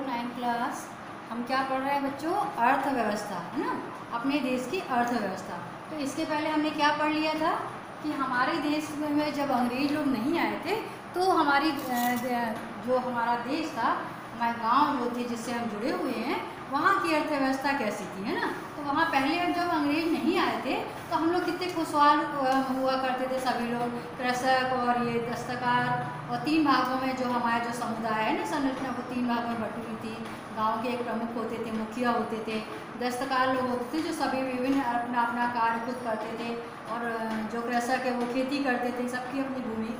9th class. हम क्या पढ़ रहे हैं बच्चों? अर्थव्यवस्था, है ना, अपने देश की अर्थव्यवस्था। तो इसके पहले हमने क्या पढ़ लिया था कि हमारे देश में जब अंग्रेज लोग नहीं आए थे तो हमारी जो हमारा देश था, हमारे गांव जो थे जिससे हम जुड़े हुए हैं, वहाँ की अर्थव्यवस्था कैसी थी, है ना। तो वहाँ पहले जब अंग्रेज नहीं आए थे तो हम लोग कितने खुशहाल हुआ करते थे सभी लोग, कृषक और ये दस्तकार। और 3 भागों में जो हमारा जो समुदाय है ना, संरचना वो 3 भागों में बटी हुई थी। गांव के एक प्रमुख होते थे, मुखिया होते थे, दस्तकार लोग होते थे जो सभी विभिन्न अपना अपना कार्य खुद करते थे, और जो कृषक है वो खेती करते थे। सबकी अपनी भूमि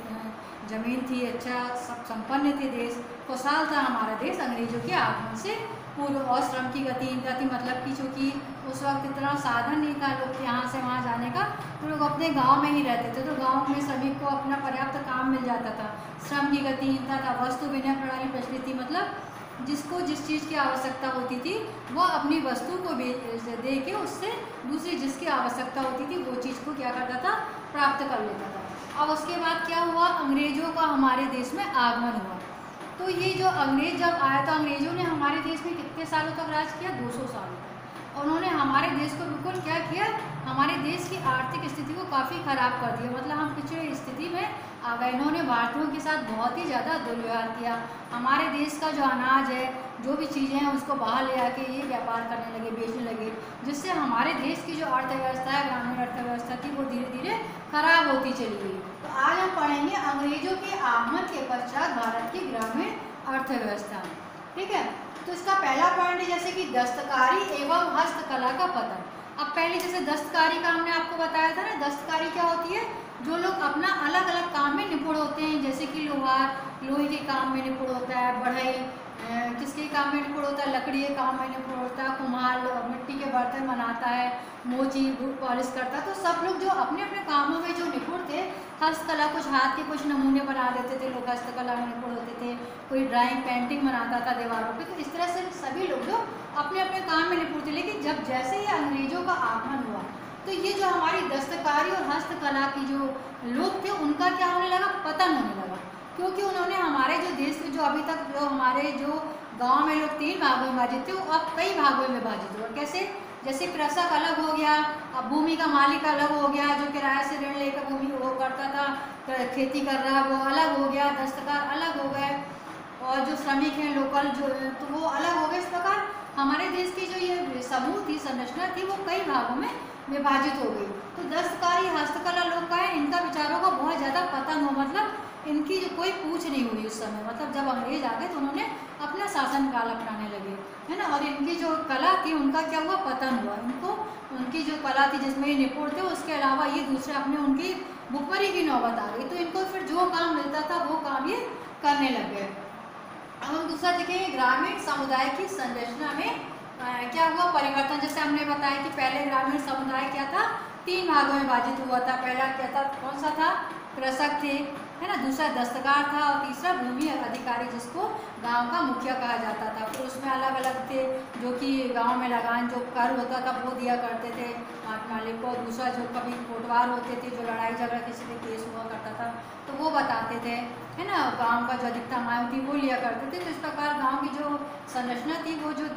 जमीन थी, अच्छा सब संपन्न थे, देश खुशहाल था हमारा देश अंग्रेजों के आगमन से पूर्व। और श्रम की गति मतलब कि चूँकि उस वक्त इतना साधन नहीं था लोग यहाँ से वहाँ जाने का, तो लोग अपने गांव में ही रहते थे, तो गांव में सभी को अपना पर्याप्त काम मिल जाता था। श्रम की गतिहीनता था, वस्तु विनिमय प्रणाली प्रचलित थी, मतलब जिसको जिस चीज़ की आवश्यकता होती थी वो अपनी वस्तु को दे के उससे दूसरी जिसकी आवश्यकता होती थी वो चीज़ को क्या करता था, प्राप्त कर लेता था। अब उसके बाद क्या हुआ, अंग्रेजों का हमारे देश में आगमन हुआ। तो ये जो अंग्रेज जब आया तो अंग्रेजों ने हमारे देश में कितने सालों तक राज किया? 200 सालों तक। उन्होंने हमारे देश को बिल्कुल क्या किया, हमारे देश की आर्थिक स्थिति को काफ़ी ख़राब कर दिया, मतलब हम पिछड़ी स्थिति में आ गए। इन्होंने भारतीयों के साथ बहुत ही ज़्यादा दुर्व्यवहार किया। हमारे देश का जो अनाज है, जो भी चीज़ें हैं, उसको बाहर ले आके ये व्यापार करने लगे, बेचने लगे, जिससे हमारे देश की जो अर्थव्यवस्था है, ग्रामीण अर्थव्यवस्था थी, वो धीरे धीरे खराब होती चली गई। तो आज हम पढ़ेंगे अंग्रेजों के आगमन के पश्चात भारत की ग्रामीण अर्थव्यवस्था, ठीक है। तो इसका पहला पॉइंट है जैसे कि दस्तकारी एवं हस्तकला का पतन। अब पहले जैसे दस्तकारी का हमने आपको बताया था ना, दस्तकारी क्या होती है, जो लोग अपना अलग अलग काम में निपुण होते हैं, जैसे कि लोहार लोहे के काम में निपुण होता है, बढ़ई किसके काम में निपुण होता है, लकड़ी के काम में निपुण होता है, कुम्हार मिट्टी के बर्तन बनाता है, मोची बूट पॉलिश करता है। तो सब लोग जो अपने अपने कामों में जो निपुण थे, हस्तकला कुछ हाथ के कुछ नमूने बना देते थे लोग, हस्तकला में निपुण होते थे, कोई ड्राइंग पेंटिंग बनाता था दीवारों पे। तो इस तरह से सभी लोग जो अपने अपने काम में निपुण थे। लेकिन जब जैसे ही अंग्रेजों का आगमन हुआ तो ये जो हमारी दस्तकारी और हस्तकला की जो लोग थे उनका क्या होने लगा, पतन होने लगा। क्योंकि उन्होंने हमारे जो देश में जो अभी तक जो हमारे जो गांव में लोग 3 भागों में विभाजित थे वो अब कई भागों में विभाजित हुआ। कैसे? जैसे कृषक अलग हो गया, अब भूमि का मालिक अलग हो गया, जो किराए से ऋण लेकर भूमि वो करता था, खेती कर रहा वो अलग हो गया, दस्तकार अलग हो गए, और जो श्रमिक हैं लोकल जो तो वो अलग हो गए। इस प्रकार हमारे देश की जो ये समूह थी, संरचना थी, वो कई भागों में विभाजित हो गई। तो दस्तकारी हस्तकला लोग का है, इनका विचारों का बहुत ज़्यादा पतन हुआ, मतलब इनकी जो कोई पूछ नहीं हुई उस समय। मतलब जब अंग्रेज आ गए तो उन्होंने अपना शासन काल अपनाने लगे, है ना। और इनकी जो कला थी उनका क्या हुआ, पतन हुआ। इनको उनकी जो कला थी जिसमें ये निपुण थे, उसके अलावा ये दूसरे अपने उनकी भुखमरी की नौबत आ गई, तो इनको फिर जो काम मिलता था वो काम ये करने लग गए। अब हम दूसरा देखेंगे, ग्रामीण समुदाय की संरचना में क्या हुआ परिवर्तन। जैसे हमने बताया कि पहले ग्रामीण समुदाय क्या था, 3 भागों में विभाजित हुआ था। पहला क्या था, कौन सा था, कृषक थे, है ना, दूसरा दस्तकार था, और तीसरा भूमि अधिकारी जिसको गांव का मुखिया कहा जाता था। फिर उसमें अलग अलग थे, जो कि गांव में लगान जो कर होता था वो दिया करते थे मालिक को। दूसरा जो कभी कोटवार होते थे, जो लड़ाई झगड़ा किसी भी केस हुआ करता था तो वो बताते थे, है ना, गांव का जो अधिकतम आय थी वो लिया करते थे। तो इस प्रकार गांव की जो संरचना थी वो जो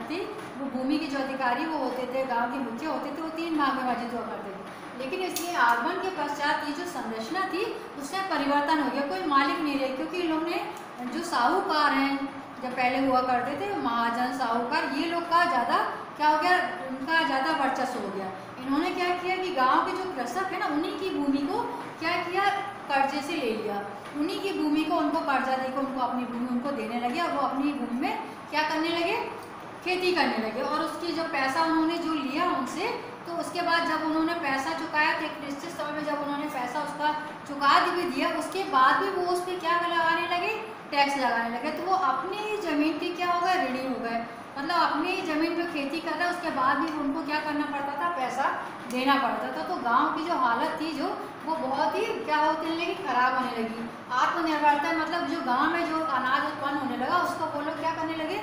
थी, वो भूमि के जो अधिकारी वो होते थे, गांव के मुखिया होते थे, वो 3 भाग में विभाजित हुआ करते थे। लेकिन इसलिए आगमन के पश्चात ये जो संरचना थी उसमें परिवर्तन हो गया, कोई मालिक नहीं रहे। क्योंकि इन लोगों ने जो साहूकार हैं, जब पहले हुआ करते थे महाजन साहूकार, ये लोग का ज़्यादा क्या हो गया, उनका ज़्यादा वर्चस्व हो गया। इन्होंने क्या किया कि गांव के जो कृषक है ना, उन्हीं की भूमि को क्या किया, कर्जे से ले लिया, उन्हीं की भूमि को उनको कर्जा देकर उनको अपनी भूमि उनको देने लगे, और वो अपनी भूमि में क्या करने लगे, खेती करने लगे। और उसकी जो पैसा उन्होंने जो लिया उनसे, तो उसके बाद जब उन्होंने पैसा चुकाया तो एक निश्चित समय में जब उन्होंने पैसा उसका चुका भी दिया, उसके बाद भी वो उस पर क्या लगाने लगे, टैक्स लगाने लगे। तो वो अपनी ही ज़मीन की क्या हो गए, ऋणी हो गए, मतलब अपनी ही ज़मीन पे खेती कर रहे, उसके बाद भी उनको क्या करना पड़ता था, पैसा देना पड़ता था। तो गांव की जो हालत थी जो वो बहुत ही क्या होने लगी, खराब होने लगी। आत्मनिर्भरता मतलब जो गाँव में जो अनाज उत्पन्न होने लगा उसको वो लोग क्या करने लगे,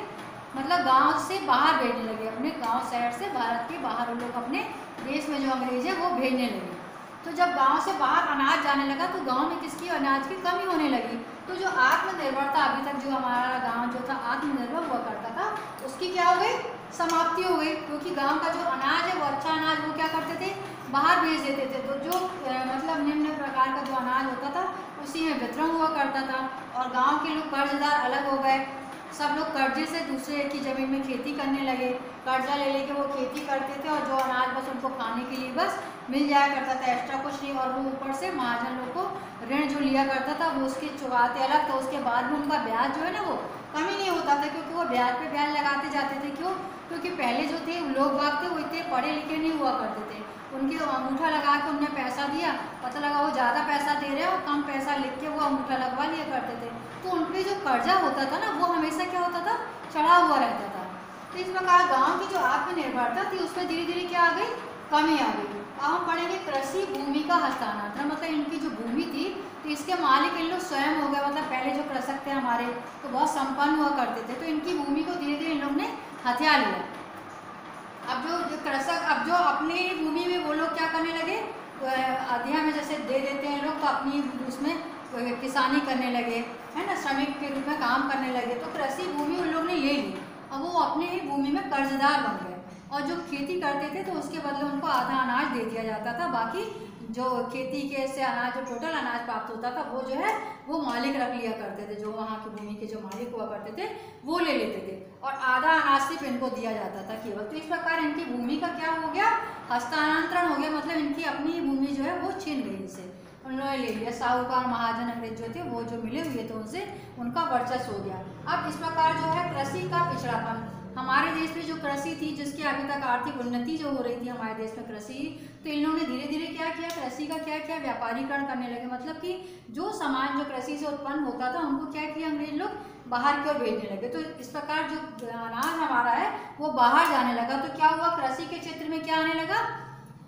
मतलब गांव से बाहर भेजने लगे, अपने गांव शहर से भारत के बाहर वो लोग अपने देश में जो अंग्रेज है वो भेजने लगे। तो जब गांव से बाहर अनाज जाने लगा तो गांव में किसकी अनाज की कमी होने लगी। तो जो आत्मनिर्भरता अभी तक जो हमारा गांव जो था आत्मनिर्भर हुआ करता था, उसकी क्या हो गई, समाप्ति हो गई। क्योंकि गांव का जो अनाज है वो अच्छा अनाज वो क्या करते थे, बाहर भेज देते थे। तो जो मतलब निम्न प्रकार का जो अनाज होता था उसी में वितरण हुआ करता था। और गांव के लोग कर्जदार अलग हो गए, सब लोग कर्जे से दूसरे की ज़मीन में खेती करने लगे, कर्जा ले लेके वो खेती करते थे और जो अनाज बस उनको खाने के लिए बस मिल जाया करता था, एक्स्ट्रा कुछ नहीं। और वो ऊपर से महाजन लोग को ऋण जो लिया करता था वो उसके चुकाते अलग, तो उसके बाद में उनका ब्याज जो है ना वो कमी नहीं होता था, क्योंकि वो ब्याज पे ब्याज लगाते जाते थे। क्यों, क्योंकि पहले जो थे लोग बाग थे वो इतने पढ़े लिखे नहीं हुआ करते थे। उनके अंगूठा लगा के उनने पैसा दिया, पता लगा वो ज़्यादा पैसा दे रहे हैं और कम पैसा लिख के वो अंगूठा लगवा लिया करते थे। तो उन पर जो कर्जा होता था ना वो हमेशा क्या होता था, चढ़ा हुआ रहता था। तो इस प्रकार गांव की जो आत्मनिर्भरता थी उसमें धीरे धीरे क्या आ गई, कमी आ गई। अब हम पढ़ेंगे कृषि भूमि का हस्तांतरण, मतलब इनकी जो भूमि थी तो इसके मालिक इन लोग स्वयं हो गए। मतलब पहले जो कृषक थे हमारे तो बहुत संपन्न हुआ करते थे, तो इनकी भूमि को धीरे धीरे इन लोग ने हथिया लिया। अब जो कृषक अब जो अपनी भूमि में वो लोग क्या करने लगे, अधिया में जैसे दे देते हैं लोग, तो अपनी उसमें किसानी करने लगे, है ना, श्रमिक के रूप में काम करने लगे। तो कृषि भूमि उन लोग ने ले ली। अब वो अपने ही भूमि में कर्जदार बन गए और जो खेती करते थे तो उसके बदले उनको आधा अनाज दे दिया जाता था, बाकी जो खेती के से अनाज जो टोटल अनाज प्राप्त होता था वो जो है वो मालिक रख लिया करते थे। जो वहाँ की भूमि के जो मालिक हुआ करते थे वो ले लेते थे और आधा अनाज सिर्फ इनको दिया जाता था केवल। तो इस प्रकार इनकी भूमि का क्या हो गया, हस्तांतरण हो गया। मतलब इनकी अपनी भूमि जो है वो छीन गई इनसे, उन्होंने ले लिया। साहूकार महाजन अंग्रेज जो थे वो जो मिले हुए थे उनसे उनका वर्चस्व हो गया। अब इस प्रकार जो है कृषि का पिछड़ापन, हमारे देश में जो कृषि थी जिसकी अभी तक आर्थिक उन्नति जो हो रही थी हमारे देश में कृषि, तो इन लोगों ने धीरे धीरे क्या किया, कृषि का क्या किया, व्यापारीकरण करने लगे। मतलब कि जो सामान जो कृषि से उत्पन्न होता था उनको क्या किया अंग्रेज लोग, बाहर की ओर भेजने लगे। तो इस प्रकार जो अनाज हमारा है वो बाहर जाने लगा। तो क्या हुआ, कृषि के क्षेत्र में क्या आने लगा,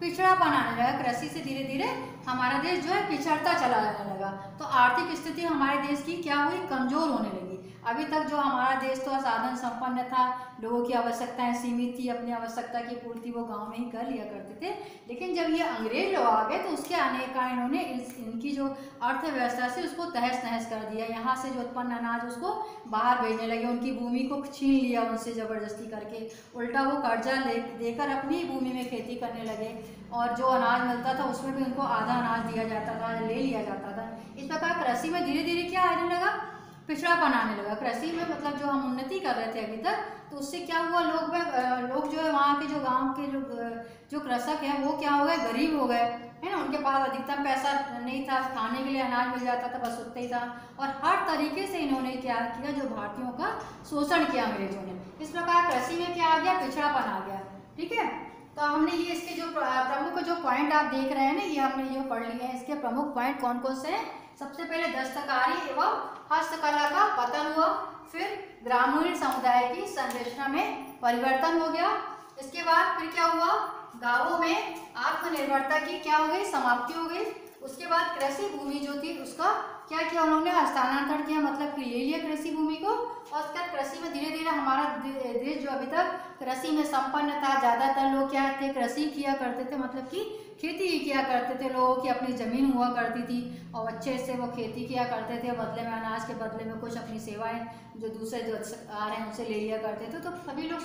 पिछड़ापन आने लगा। कृषि से धीरे धीरे हमारा देश जो है पिछड़ता चला जाने लगा। तो आर्थिक स्थिति हमारे देश की क्या हुई, कमजोर होने लगी। अभी तक जो हमारा देश तो साधन संपन्न था, लोगों की आवश्यकताएं सीमित थी, अपनी आवश्यकता की पूर्ति वो गांव में ही कर लिया करते थे। लेकिन जब ये अंग्रेज लोग आ गए तो उसके आने के कारण इन्होंने इनकी जो अर्थव्यवस्था से उसको तहस नहस कर दिया। यहाँ से जो उत्पन्न अनाज उसको बाहर भेजने लगे, उनकी भूमि को छीन लिया उनसे ज़बरदस्ती करके, उल्टा वो कर्जा देकर अपनी भूमि में खेती करने लगे और जो अनाज मिलता था उसमें भी उनको आधा अनाज दिया जाता था, ले लिया जाता था। इस प्रकार कृषि में धीरे धीरे क्या आने लगा, पिछड़ापन आने लगा। कृषि में मतलब जो हम उन्नति कर रहे थे अभी तक, तो उससे क्या हुआ, लोग जो है वहाँ के जो गांव के जो कृषक हैं वो क्या हो गए, गरीब हो गए, है ना। उनके पास अधिकतम पैसा नहीं था, खाने के लिए अनाज मिल जाता था बस उतना ही था। और हर तरीके से इन्होंने क्या किया, जो भारतीयों का शोषण किया अंग्रेजों ने। इस प्रकार कृषि में क्या आ गया, पिछड़ापन आ गया। ठीक है, तो हमने ये इसके जो प्रमुख जो पॉइंट आप देख रहे हैं ना, ये हमने जो पढ़ लिए हैं, इसके प्रमुख पॉइंट कौन कौन से हैं। सबसे पहले दस्तकारी एवं हस्तकला का पतन हुआ, फिर ग्रामीण समुदाय की संरचना में परिवर्तन हो गया, इसके बाद फिर क्या हुआ, गांवों में आत्मनिर्भरता की क्या हो गई, समाप्ति हो गई। उसके बाद कृषि भूमि जो थी उसका क्या किया उन्होंने, हस्तांतरण किया, मतलब कि ले लिया कृषि भूमि को। और उसके बाद कृषि में धीरे धीरे हमारा देश जो अभी तक कृषि में संपन्न था, ज़्यादातर लोग क्या थे, कृषि किया करते थे, मतलब कि खेती ही किया करते थे। लोगों की अपनी ज़मीन हुआ करती थी और अच्छे से वो खेती किया करते थे, बदले में अनाज के बदले में कुछ अपनी सेवाएं जो दूसरे जो आ रहे हैं उनसे ले लिया करते थे। तो सभी लोग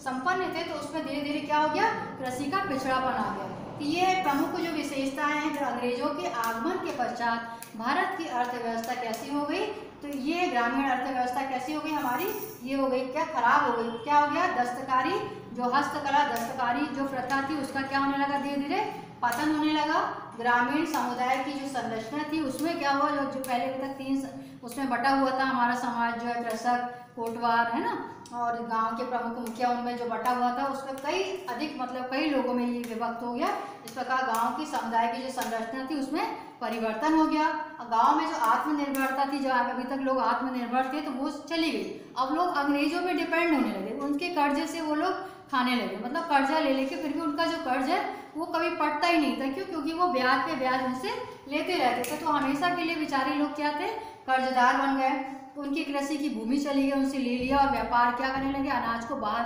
संपन्न थे, तो उसमें धीरे धीरे क्या हो गया, कृषि का पिछड़ापन आ गया। तो ये प्रमुख जो विशेषताएं हैं जो अंग्रेजों के आगमन के पश्चात भारत की अर्थव्यवस्था कैसी हो गई, तो ये ग्रामीण अर्थव्यवस्था कैसी हो गई हमारी, ये हो गई क्या, खराब हो गई। क्या हो गया, दस्तकारी जो हस्तकला दस्तकारी जो प्रथा थी उसका क्या होने लगा, धीरे धीरे पतन होने लगा। ग्रामीण समुदाय की जो संरचना थी उसमें क्या हुआ, जो पहले तक 3 उसमें बटा हुआ था हमारा समाज, जो है कृषक, कोटवार, है ना, और गांव के प्रमुख मुखिया, उनमें जो बटा हुआ था उसमें कई लोगों में ये विभक्त हो गया। इस प्रकार गांव की समुदाय की जो संरचना थी उसमें परिवर्तन हो गया। गांव में जो आत्मनिर्भरता थी, जो अभी तक लोग आत्मनिर्भर थे, तो वो चली गई। अब लोग अंग्रेजों पे डिपेंड होने लगे, उनके कर्जे से वो लोग खाने लगे, मतलब कर्जा ले लेके, फिर भी उनका जो कर्ज है वो कभी पड़ता ही नहीं था। क्यों, क्योंकि वो ब्याज पे ब्याज उनसे लेते रहते थे। तो हमेशा के लिए बेचारे लोग क्या थे, कर्जदार बन गए। उनकी कृषि की भूमि चली गई, उनसे ले लिया और व्यापार क्या करने लगे, अनाज को बाहर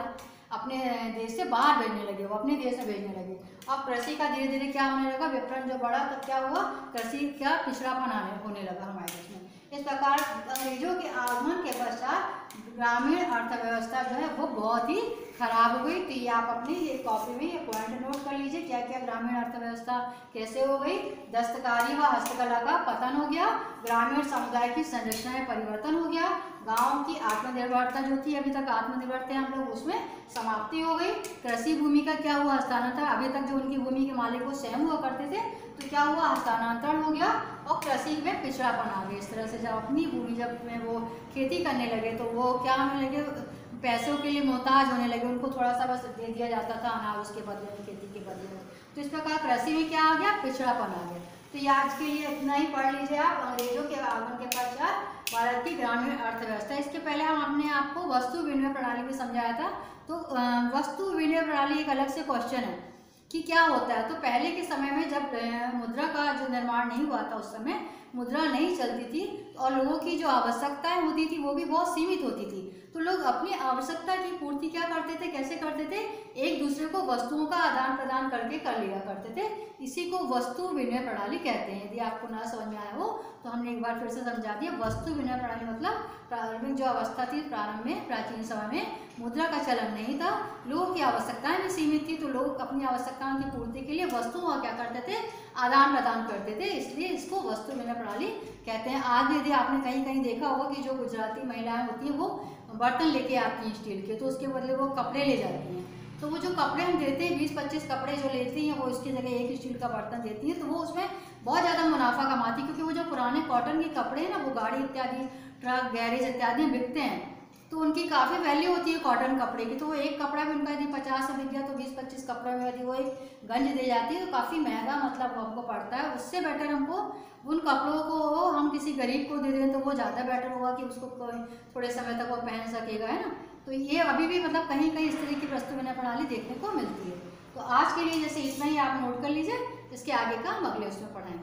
अपने देश से बाहर भेजने लगे, वो अपने देश में भेजने लगे। अब कृषि का धीरे धीरे क्या होने लगा, विपणन जो बढ़ा तब क्या हुआ, कृषि का पिछड़ापन होने लगा हमारे देश में। इस प्रकार अंग्रेजों के आगमन के पश्चात ग्रामीण अर्थव्यवस्था जो है वो बहुत ही खराब हो गई। तो ये आप अपनी ये कॉपी में ये पॉइंट नोट कर लीजिए, क्या क्या ग्रामीण अर्थव्यवस्था कैसे हो गई। दस्तकारी व हस्तकला का पतन हो गया, ग्रामीण समुदाय की संरचना में परिवर्तन हो गया, गांव की आत्मनिर्भरता जो थी, अभी तक आत्मनिर्भर थे हम लोग, उसमें समाप्ति हो गई। कृषि भूमि का क्या हुआ, हस्तांतरण। अभी तक जो उनकी भूमि के मालिक वो स्वयं हुआ करते थे, तो क्या हुआ, हस्तांतरण हो गया और कृषि में पिछड़ापन आ गया। इस तरह से जब अपनी भूमि जब में वो खेती करने लगे तो वो क्या होने लगे, पैसों के लिए मोहताज होने लगे, उनको थोड़ा सा बस दे दिया जाता था अनाज उसके बदले में, खेती के बदले में। तो इस प्रकार कृषि में क्या आ गया, पिछड़ापन आ गया। तो ये आज के लिए इतना ही पढ़ लीजिए आप, अंग्रेजों के आगमन के पश्चात भारत की ग्रामीण अर्थव्यवस्था। इसके पहले हमने आपको वस्तु विनिमय प्रणाली भी समझाया था। तो वस्तु विनिमय प्रणाली एक अलग से क्वेश्चन है कि क्या होता है। तो पहले के समय में जब मुद्रा का जो निर्माण नहीं हुआ था, उस समय मुद्रा नहीं चलती थी और लोगों की जो आवश्यकताएं होती थी वो भी बहुत सीमित होती थी। तो लोग अपनी आवश्यकता की पूर्ति क्या करते थे, कैसे करते थे, एक दूसरे को वस्तुओं का आदान प्रदान करके कर लिया करते थे। इसी को वस्तु विनिमय प्रणाली कहते हैं। यदि आपको ना समझ में आया हो तो हमने एक बार फिर से समझा दिया। वस्तु विनिमय प्रणाली मतलब प्रारंभिक जो अवस्था थी, प्रारंभ में प्राचीन समय में मुद्रा का चलन नहीं था, लोगों की आवश्यकताएं भी सीमित थी, तो लोग अपनी आवश्यकताओं की पूर्ति के लिए वस्तुओं का क्या करते थे, आदान प्रदान करते थे। इसलिए इसको वस्तु विनिमय प्रणाली कहते हैं। आज यदि आपने कहीं कहीं देखा होगा कि जो गुजराती महिलाएं होती हैं वो बर्तन लेके आती हैं स्टील के, तो उसके बदले वो कपड़े ले जाती हैं। तो वो जो कपड़े हम देते हैं 20-25 कपड़े जो लेती हैं, वो इसकी जगह एक स्टील का बर्तन देती हैं, तो वो उसमें बहुत ज़्यादा मुनाफा कमाती है। क्योंकि वो जो पुराने कॉटन के कपड़े हैं ना, वो गाड़ी इत्यादि, ट्रक, गैरेज इत्यादि में बिकते हैं, तो उनकी काफ़ी वैल्यू होती है कॉटन कपड़े की। तो वो एक कपड़ा भी उनका यदि 50 में बिक गया तो 20-25 कपड़े में यदि वो एक गंज दे जाती है तो काफ़ी महंगा मतलब हमको पड़ता है। उससे बेटर हमको उन कपड़ों को हम किसी गरीब को दे दें तो वो ज़्यादा बेटर होगा कि उसको थोड़े समय तक वो पहन सकेगा, है ना। तो ये अभी भी मतलब कहीं कहीं इस तरह की वस्तु विनिमय प्रणाली देखने को मिलती है। तो आज के लिए जैसे इतना ही आप नोट कर लीजिए, इसके आगे का हम अगले उसमें पढ़ाएंगे।